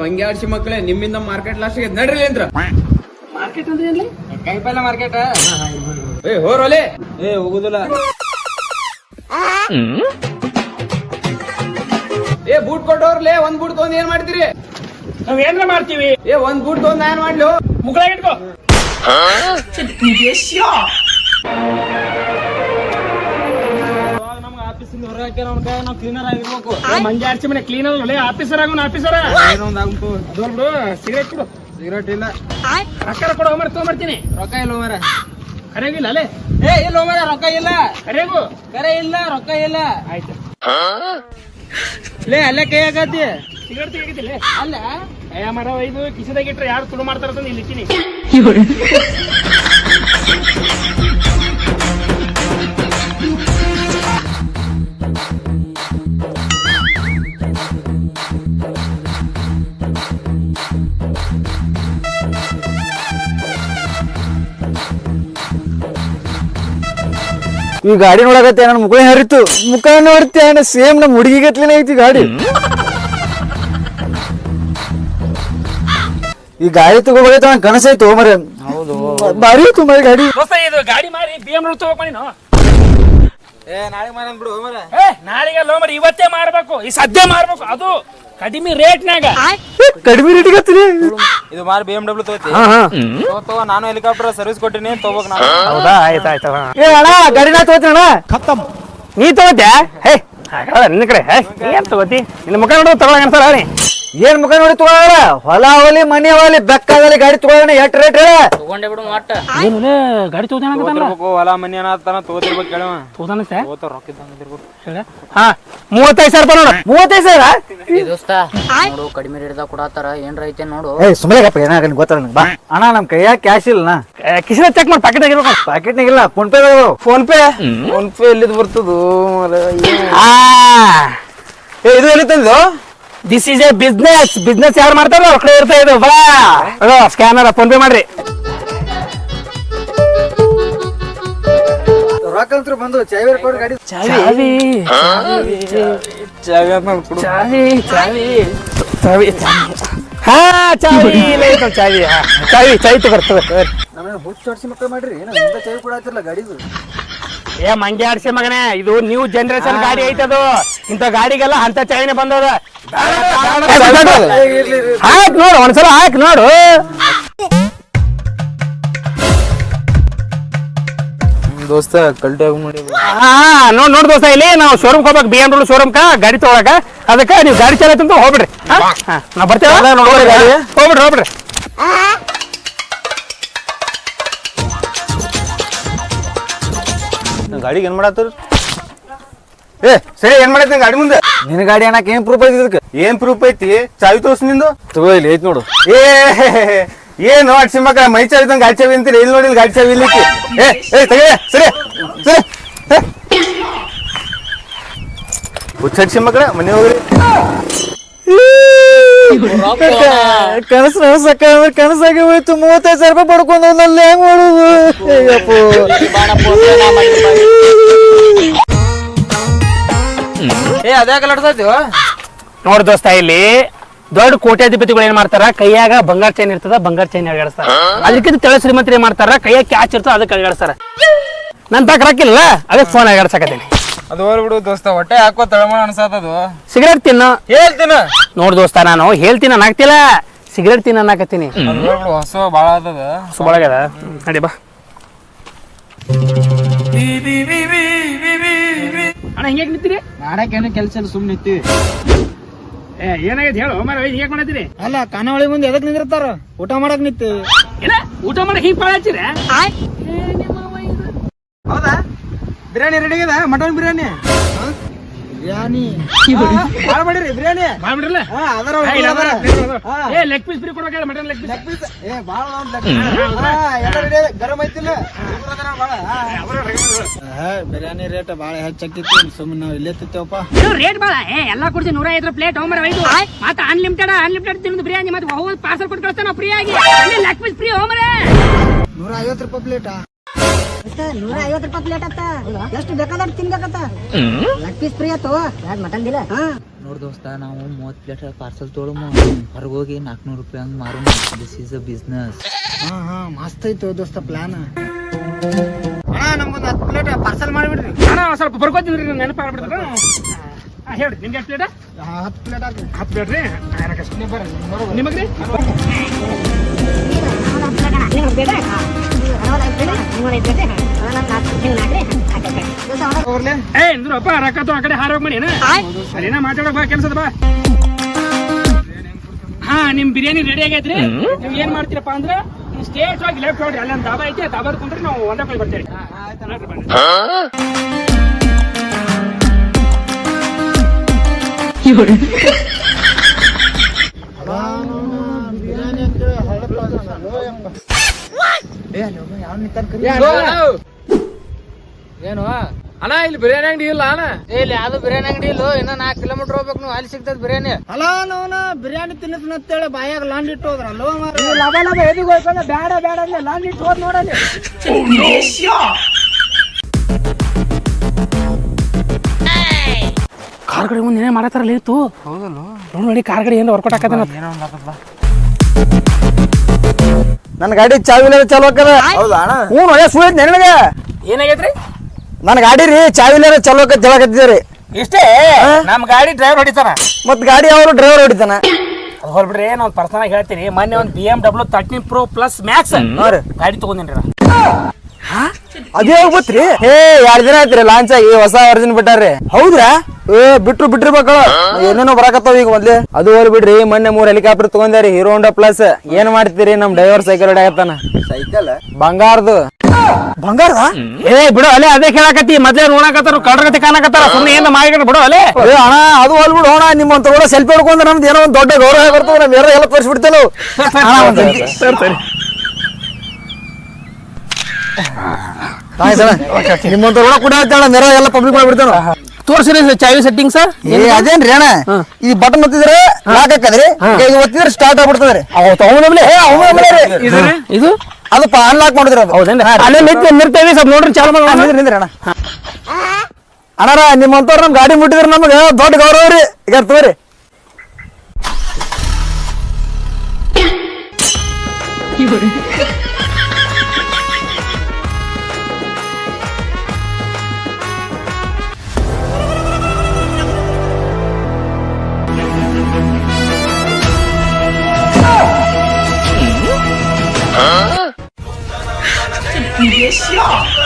ಮಂಗ್ಯ ಆಡ್ಸಿ ಮಕ್ಕಳೇ ನಿಮ್ಮಿಂದ market last ನಡ್ರಿ ಅಂದ್ರ ಮಾರ್ಕೆಟ್ ಅಂದ್ರೆ ಏನ್ಲಿ? ಕೈಪಲ್ಲ ಮಾರ್ಕೆಟ್ ಹೋರೋಲೆ ಹೋಗುದಿಲ್ಲ ಬೂಟ್ ಕೊಟ್ಟವ್ರಲ್ಲೇ ಒಂದ್ ಬೂಟ್ ತಗೊಂಡ್ ಏನ್ ಮಾಡ್ತೀರಿ? ನಾವ್ ಏನ್ರ ಮಾಡ್ತೀವಿ. ಒಂದ್ ಬೂಟ್ ತಗೊಂಡ್ ಏನ್ ಮಾಡ್ಲು? ಮುಗ್ಳಾಗ ಇಟ್ಕೋ. ನಮ್ಗೆ ಆಫೀಸಿಂದ ಹೊರ ಹಾಕ್ಯಾರ ಅವ್ನ ಕೈ ನಾವು ಕ್ಲೀನರ್ ಆಗಿರ್ಬೇಕು. ಮಂಜೆ ಆಡ್ಸಿ ಮನೆ ಕ್ಲೀನ್ ಅಲ್ಲ ಆಫೀಸರ್ ಆಗೋಣ ಆಫೀಸರ. ಅದೊಂದು ಬಿಡು ಸಿಗರೇಟ್ ಕೊಡು. ಸಿಗರೇಟ್ ಇಲ್ಲ ರೊಕ್ಕ ಕೊಡು ಹೋಮರ್ ತಗೊಂಬರ್ತೀನಿ. ರೊಕ್ಕ ಇಲ್ಲ ಮರ ಕರೆಗಿಲ್ಲ ಅಲ್ಲೇ ಇಲ್ಲ ಮರ ರೊಕ್ಕ ಇಲ್ಲ ಕರೆಗೂ ಕರೆ ಇಲ್ಲ ರೊಕ್ಕ ಇಲ್ಲ. ಆಯ್ತು ಲೇ ಅಲ್ಲೇ ಕೈ ಹಾಕತಿ ಸಿಗರೇಟ್ ತೆಗಿತಿಲ್ಲ ಅಲ್ಲ ಮರ ಇದು ಕಿಸದಾಗ ಇಟ್ರೆ ಯಾರು ತುಳು ಮಾಡ್ತಾರ ಇಲ್ಲಿ ಇಟ್ಟಿನಿ. ಈ ಗಾಡಿ ನೋಡಕತ್ತೆ ನನ್ನ ಮುಖ ಹರಿತು ಮುಖ ನೋಡ್ತಿ ಸೇಮ್ ನಮ್ ಹುಡುಗಿಗತ್ಲೇನೆ ಐತಿ ಗಾಡಿ. ಈ ಗಾಡಿ ತಗೋಬೇಕೈತ ನಂಗೆ ಕನಸಾಯ್ತು ಮರ. ಹೌದು ಬಾರಿ ಇತ್ತು ಮರ ಗಾಡಿ. ಇದು ಗಾಡಿ ಮಾರಿ BMW ತಗೋಕ್ ನೀನು. ನಾಳೆ ಮಾರ ಬಿಡು ಮರ. ನಾಳೆಗೆ ಲೋ ಮರಿ ಇವತ್ತೇ ಮಾಡ್ಬೇಕು. ಈ ಸದ್ಯ ಮಾಡ್ಬೇಕು ಅದು ಕಡಿಮೆ ರೇಟ್ನಾಗ. ಕಡಿಮೆ ರೇಟಿಗೆ ಇದು ಮಾರಿ BMW ತಗೋತಿ ತಗೋ. ನಾನು ಹೆಲಿಕಾಪ್ಟರ್ ಸರ್ವಿಸ್ ಕೊಟ್ಟಿನಿ ತಗೋಕ್ ನಾನು. ಹೌದಾ ಆಯ್ತಾಯ್ತು. ಏ ಅಣ್ಣ ಗಾಡಿ ನಾ ತಗೋತೀನಿ ಅಣ್ಣ. ಖತ್ತಮ್ ನೀ ತಗೋತ್ಯಾ? ನಿನ್ನ ಕಡೆ ಏನ್ ತಗೋತಿ? ನಿನ್ನ ಮುಖ ನೋಡೋದು ತಗೊಳಗ ಅನ್ಸಲ್ಲ. ಏನ್ ಮುಖ ನೋಡಿ ತಗೊಳ ಹೊಲ ಅವಲಿ ಮನಿ ಅವಲಿ ಬೆಕ್ಕಾಗಲಿ ಗಾಡಿ ತಗೊಳ್ಳೋಣ ಎಟ್ ರೇಟ್ ಹೇಳ ತಗೊಂಡೆ ಬಿಡು ಮಟ್ಟ. ಏನು ಗಾಡಿ ತಗೋತಾನ ಹೊಲ ಮನಿ ಅನ್ನತಾನ ತಗೋತಿರ್ಬೇಕು ಕೇಳವ. ತಗೋತಾನ ರೊಕ್ಕ ಇದ್ದಂಗಿರ್ಬೇಕು. ಹಾ 35,000 ರೂಪಾಯಿ ನೋಡು. 35,000 ದೋಸ್ತ ನೋಡು ಕಡಿಮೆ ರೇಟ್ದಾಗ ಕೊಡತ್ತಾರ ಏನ್ರ ಐತೆ ನೋಡು. ಏ ಸುಮ್ಮನೆ ಏನಾಗ ಗೊತ್ತಲ್ಲ ನಂಗೆ. ಬಾ ಅಣ್ಣ ನಮ್ ಕೈಯಾಗ ಕ್ಯಾಶ್ ಇಲ್ಲ ಕಿಶನ್ ಚೆಕ್ ಮಾಡಿ ಪ್ಯಾಕೆಟ್ ಆಗಿರ್ಬೇಕು. ಪಾಕೆಟ್ನಾಗ ಇಲ್ಲ ಫೋನ್ ಪೇ ಫೋನ್ ಪೇ ಎಲ್ಲಿದ್ ಬರ್ತದು? ಇದು ಎಲ್ಲಿ ತಂದು? ದಿಸ್ ಈಸ್ ಎ ಬಿಸ್ನೆಸ್ ಯಾರು ಮಾಡ್ತಾರೋ ಅವ್ರ ಕಡೆ ಇರ್ತಾ ಇದು. ಬಾ ಸ್ಕ್ಯಾನರ್ ಫೋನ್ ಪೇ ಮಾಡ್ರಿ. ರೊಕ್ಕ ಬಂದು ಚಾವಿ ಕೊಡು ಗಾಡಿ. ಚಾವಿ ಹಾ ಚಾವಿ ಬರ್ತದೆ. ನಮ್ಮನ್ನ ಹುಚ್ಚೋಡ್ಸಿ ಮಕ್ಕಳು ಮಾಡ್ರಿ ಚಾವಿ ಕೊಡತ್ತಿರಲ್ಲ ಗಾಡಿದು. ಮಂಗೆ ಆಡ್ಸಿ ಮಗನೇ ಇದು ನ್ಯೂ ಜನರೇಷನ್ ಗಾಡಿ ಐತದು. ಇಂಥ ಗಾಡಿಗೆಲ್ಲ ಅಂತ ಚಾವಿನೇ ಬಂದದ. ಹಾಕ್ ನೋಡು ಒಂದ್ಸಲ ಹಾಕ್ ನೋಡು. ದೋಸ್ತ ಕಲ್ಟಿ ಮಾಡಿ ನೋಡ್ ದೋಸ್ತ ಇಲ್ಲಿ ನಾವು ಶೋರೂಮ್ ಹೋಗ್ಬೇಕು. BMW ಶೋರೂಮ್ ಗಾಡಿ ತಗೊಳಕ. ಅದಕ್ಕೆ ನೀವು ಗಾಡಿ ಚಾಲೈತಂತ ಹೋಗ್ಬಿಡ್ರಿ. ನಾ ಬರ್ತೇವೆ ಹೋಗ್ಬಿಡ್ರಿ. ಗಾಡಿಗೆ ಏನ್ ಮಾಡತ್ತಾರ? ಏ ಸರಿ ಏನ್ ಮಾಡೈತಿ ಗಾಡಿ ಮುಂದೆ? ನಿನ್ನ ಗಾಡಿ ಅನ್ನಕ್ ಏನ್ ಪ್ರೂಫ್ ಐತಿ? ಇದಕ್ಕೆ ಏನ್ ಪ್ರೂಫ್ ಐತಿ? ಚಾವಿ ತೋರ್ಸ್ ನಿಂದು. ತಗೋ ಇಲ್ಲಿ ಐತಿ ನೋಡು. ಏನು ಅಡ್ಸಿ ಮಕ್ಕ ಮೈ ಚಾವಿ ಗಾಡಿ ಚಾವಿ ಅಂತೀರಿ. ಇಲ್ಲಿ ನೋಡಿ ಗಾಡಿ ಚಾವಿ ಇಲ್ಲಿ. ತೆಗೆ ಸರಿ ಸರಿ ಹುಚ್ಚಡ್ಸಿ ಮಕ್ಕಳ ಮನೆ ಹೋಗ್ರಿ. ಕನಸು ಕನಸಾಗಿ ಹೋಯ್ತು. 35,000 ರೂಪಾಯಿ ಪಡ್ಕೊಂಡು ನಲ್ಲಿ ಹೆಂಗ್ ಮಾಡುದು? ಅದ್ಯಾಕ ಲಡ್ಸೈತಿ? ನೋಡ್ ದೋಸ್ತ ಇಲ್ಲಿ ದೊಡ್ಡ ಕೋಟ್ಯಾಧಿಪತಿಗಳು ಏನ್ ಮಾಡ್ತಾರ ಕೈಯಾಗ ಬಂಗಾರ ಚೈನ್ ಇರ್ತದ ಬಂಗಾರ ಚೈನ್ ಅಳಗಾಡಿಸ್ತಾರ. ಅದಕ್ಕಿಂತ ತೆಳ ಶ್ರೀಮಂತರು ಏನ್ ಮಾಡ್ತಾರ ಕೈಯಾಗ ಕ್ಯಾಚ್ ಇರ್ತದ ಅದಕ್ಕೆ ಅಳಗಾಡಿಸ್ತಾರ. ನನ್ ತಾಕ ರಾಕಿಲ್ಲ ಅದಕ್ಕೆ ಫೋನ್ ಅಳಗಾಡ್ಸಕತ್ತೀನಿ. ಅದು ಹೋಗ್ಬಿಡು ದೋಸ್ತ ಹೊಟ್ಟೆ ಹಾಕೋ ತಳಮಳ ಅನ್ಸತ್ತದು. ಸಿಗರೇಟ್ ತಿನ್ನು ಹೇಳ್ತೀನ ನೋಡ್ ದೋಸ್ತ ನಾನು ಹೇಳ್ತೀನಿ ಅನ್ನಾಗ್ತಿಲ್ಲ ಸಿಗರೇಟ್ ತಿನ್ನ ಅನ್ನಾಕತ್ತೀನಿ. ಹೊಸ ಬಾಳ ಆತದ ಸುಬಳಗದ ನಡಿ ಬಾ. ಅಣ್ಣ ಹಿಂಗೆ ನಿಂತೀರಿ? ಮಾಡಕ್ಕೇನು ಕೆಲಸ ಇಲ್ಲ ಸುಮ್ಮನೆ ನಿಂತೀವಿ. ಏನಾಗೈತಿ ಹೇಳು ಮರ ಹಿಂಗೆ ಮಾಡತ್ತೀರಿ? ಅಲ್ಲ ಖಾನಾವಳಿ ಮುಂದೆ ಎದಕ್ ನಿಂದಿರ್ತಾರ? ಊಟ ಮಾಡಕ್ ನಿಂತೀವಿ. ಏನ ಊಟ ಮಾಡಕ್ ಹಿಂಗ್ ಪಾಳ ಹಚ್ಚಿರ? ಹೌದಾ? ಬಿರಿಯಾನಿ ರೆಡಿ ಇದೆ. ಮಟನ್ ಬಿರಿಯಾನಿ ಭಾಳ ಮಾಡಿರಿ ಬಿರಿಯಾನಿ. ಮಾಡ್ಬಿಡ್ರಲ್ಲ ಲೆಗ್ ಪೀಸ್ ಫ್ರೀ ಕೊಡೋಕೆ ಮಟನ್ ಲೆಗ್ ಪೀಸ್ ಗರಂ ಐತಿಲ್ಲ. ಬಿರಿಯಾನಿ ರೇಟ್ ಬಾಳ ಹೆಚ್ಚಾಕಿತ್ತು. ಸುಮ್ಮನೆ ನಾವು ಇಲ್ಲೇ ತಿತ್ತೇವಪ್ಪ. ರೇಟ್ ಬಾಳ ಎಲ್ಲಾ ಕೊಡ್ಸಿ 150 ಪ್ಲೇಟ್ ಹೋಮರ ಐದು ಮತ್ತೆ ಅನ್ಲಿಮಿಟೆಡ್ ತಿನ್ನೋದು ಬಿರಿಯಾನಿ ಮತ್ತೆ ಹೋಗಿ ಪಾರ್ಸಲ್ ಕೊಟ್ಟು ಕಳಿಸ್ತಾನ ಫ್ರೀ ಆಗಿ. ಲೆಗ್ ಪೀಸ್ ಫ್ರೀ ಹೋಮರ 150 ರೂಪಾಯಿ ಪ್ಲೇಟಾ? 150 ರೂಪಾಯಿ ಪ್ಲೇಟ್ ಅತ್ತ ಎಷ್ಟು ಬೇಕಾದಷ್ಟು ತಿನ್ಬೇಕತ್ತ ಲೆಗ್ ಪೀಸ್ ಫ್ರೀ ಆತು ಮಟನ್ ದಿಲ್ಲ ನೋಡ್ ದೋಸ್ತ ನಾವು 30 ಪ್ಲೇಟ್ ಪಾರ್ಸಲ್ ತೊಗೊಳಮ ಹೊರಗೋಗಿ 400 ರೂಪಾಯಿ ಹಂಗ್ ಮಾರು. This is a business. ಹಾ ಮಸ್ತ್ ಐತು ದೋಸ್ತ ಪ್ಲಾನ್. ನಮ್ಗೊಂದು 10 ಪ್ಲೇಟ್ ಪಾರ್ಸಲ್ ಮಾಡಿಬಿಡ್ರಿ. ಅಣ್ಣ ಸ್ವಲ್ಪ ಬರ್ಕೋತೀನಿ ನೆನಪು ಆಗ್ಬಿಡ್ತದ. ಹೇಳ್ರಿ ನಿಮ್ಗೆ ಎಷ್ಟು ಪ್ಲೇಟ್? 10 ಪ್ಲೇಟ್ ಹಾಕ್ರಿ. 10 ಪ್ಲೇಟ್ ರೀ. ನಿಮಗ್ರಿ ಏನ್ರಪ್ಪ ರೊಕ್ಕ ಆ ಕಡೆ ಹಾರೋಗ್ ಮಾಡಿ ಅದೇನ ಮಾತಾಡಕ್ ಬಾ ಕೆಲ್ಸದ ಬಾ. ಹಾ ನಿಮ್ ಬಿರಿಯಾನಿ ರೆಡಿ ಆಗೈತ್ರಿ. ನೀವ್ ಏನ್ ಮಾಡ್ತೀರಪ್ಪ ಅಂದ್ರ ಸ್ಟೇಜ್ ಹೋಗಿ ಲೆಫ್ಟ್ ನೋಡ್ರಿ, ಅಲ್ಲಿ ದಾಬಾ ಐತಿ. ದಾಬಾದ ಕುಂತ್ರೆ ನಾವು ಒಂದೇ ಕೈ ಬರ್ತೇವೆ. ಏನು ಅಣ್ಣ ಇಲ್ಲಿ ಬಿರಿಯಾನಿ ಅಂಗಡಿ ಇಲ್ಲ ಅಣ್ಣ? ಇಲ್ಲಿ ಯಾವ್ದು ಬಿರಿಯಾನಿ ಅಂಗಡಿ ಇಲ್ಲ. ಇನ್ನ 4 ಕಿಲೋಮೀಟರ್ ಹೋಗ್ಬೇಕು ನೀವು, ಅಲ್ಲಿ ಸಿಗ್ತದ ಬಿರಿಯಾನಿ. ಅಲ್ಲ ನೋನ ಬಿರಿಯಾನಿ ತಿನ್ನತ್ತೇಳಿ ಬಾಯಾಗ ಲಾಂಡ್ ಇಟ್ಟು ಹೋದ್ರಲ್ಲ ಲಬ ಲಬ ಎದಿಗೆ ಹೋಯ್ಕೊಂಡ ಬೇಡ ಬೇಡ ಅಂದ್ರೆ ಲಾಂಡ್ ಇಟ್ಟು ಹೋದ್ ನೋಡಲ್ಲಿ. ಕಾರ್ ಕಡೆ ಮುಂದೆ ಏನೇ ಮಾಡತ್ತಾರಲ್ಲ ಇತ್ತು. ನೋಡ್ ನೋಡಿ ಕಾರ್ ಕಡೆ ಏನು ವರ್ಕೌಟ್ ಆಕತ್ತ. ನನ್ನ ಗಾಡಿ ಚಾವಿಲೆ ಚಾಲು ಹಾಕದ. ಹೌದಾ ಅಣ್ಣ? ಹ್ಞೂ ಒಳ್ಳೆ ಸುಳ್ಳು ನನಗೆ. ಏನಾಗೈತ್ರಿ? ನನ್ನ ಗಾಡಿ ರೀ ಚಾವಿಲೆ ಚಾಲು ಹಾಕತ್ ಹೇಳಕತ್ತಿದ್ರಿ. ಇಷ್ಟೇ ನಮ್ ಗಾಡಿ ಡ್ರೈವರ್ ಹೊಡಿತಾನ, ಮತ್ ಗಾಡಿ ಅವರು ಡ್ರೈವರ್ ಹೊಡಿತಾನ. ಅದು ಹೊಲ್ಬಿಡ್ರಿ. ನಾವ್ ಪರ್ಸನಲ್ ಆಗಿ ಹೇಳ್ತೀನಿ. ಮೊನ್ನೆ ಒಂದು BMW 13 Pro Plus Max ಗಾಡಿ ತಗೊಂಡಿನ್ರಿ. ಅದೇ ಹೋಗ್ಬತ್ರಿ. ಏ 2 ದಿನ ಆಯ್ತ್ರಿ ಲಾಂಚ್ ಆಗಿ, ಹೊಸ ವರ್ಜನ್ ಬಿಟ್ಟಾರ್ರಿ. ಹೌದ್ರಾ? ಏ ಬಿಟ್ಟಿರ್ಬೇಕು. ಏನೇನೋ ಬರಾಕತ್ತಾವ ಈಗ ಮೊದ್ಲೇ. ಅದು ಹೋಲ್ ಬಿಡ್ರಿ. ಮೊನ್ನೆ 3 ಹೆಲಿಕಾಪ್ಟರ್ ತಗೊಂಡ್ಯಾರಿ, ಹೀರೋ ಹೋಂಡಾ ಪ್ಲಸ್. ಏನ್ ಮಾಡ್ತೀರಿ, ನಮ್ ಡ್ರೈವರ್ ಸೈಕಲ್ ಹೊಡ್ಯಾಕತ್ತಾನ. ಸೈಕಲ್ ಬಂಗಾರದು. ಬಂಗಾರದ? ಏ ಬಿಡು ಅಲ್ಲೇ, ಅದೇ ಕೇಳಾಕತ್ತಿ. ಮೊದ್ಲೇ ನೋಡಾಕತ್ತಾರ, ಕಳ್ರಗತಿ ಕಾಣಕತ್ತಾರ. ಸುಮ್ಮನೆ ಏನ್ ಮಾಡಿ ಬಿಡು ಅಲ್ಲೇ. ಏ ಅಣ್ಣ ಅದು ಹೋಲ್ ಬಿಡು ಅಣ್ಣ. ನಿಮ್ಮಂತ ಕೂಡ ಸೆಲ್ಫಿ ಹಿಡ್ಕೊಂಡ್ರೆ ನಮ್ದು ಏನೋ ಒಂದು ದೊಡ್ಡ ಗೌರವ ಬರ್ತದೆ. ನಮ್ ಎಲ್ಲ ತೋರಿಸ್ಬಿಡ್ತೇವೆ. ನಿಮ್ಮಂತ ಕೂಡ ಕೂಡ ಮೇರ ಎಲ್ಲ ಪಬ್ಲಿಕ್ ಮಾಡ್ಬಿಡ್ತೇವೆ. ತೋರ್ಸಿರಿ ಚಾವಿ ಸೆಟ್ಟಿಂಗ್ ಸರ್. ಅದೇನ್ರಿ ಅಣ್ಣ, ಈ ಬಟನ್ ಒತ್ತಿದ್ರೆ ಲಾಕ್ ಹಾಕದ್ರಿ, ಈಗ ಒತ್ತಿದ್ರೆ ಸ್ಟಾರ್ಟ್ ಆಗ್ಬಿಡ್ತದ್ರಿ. ಇದು ಅದು ಅನ್ಲಾಕ್ ಮಾಡಿದ್ರಿ. ಅದು ಹೌದೇನ್ರಿ? ಅಲ್ಲೇ ನಿರ್ತೇವಿ ಸ್ವಲ್ಪ ನೋಡ್ರಿ, ಚಾಲು ಮಾಡಿ ನಿಂದ್ರಿ ಅಣ್ಣ. ಅಣ್ಣಾರ ನಿಮ್ಮಂತವ್ರು ನಮ್ ಗಾಡಿ ಮುಟ್ಟಿದ್ರೆ ನಮ್ಗೆ ದೊಡ್ಡ ಗೌರವ ರೀ. ಈಗ ತಗೋರಿ. Yes, y'all.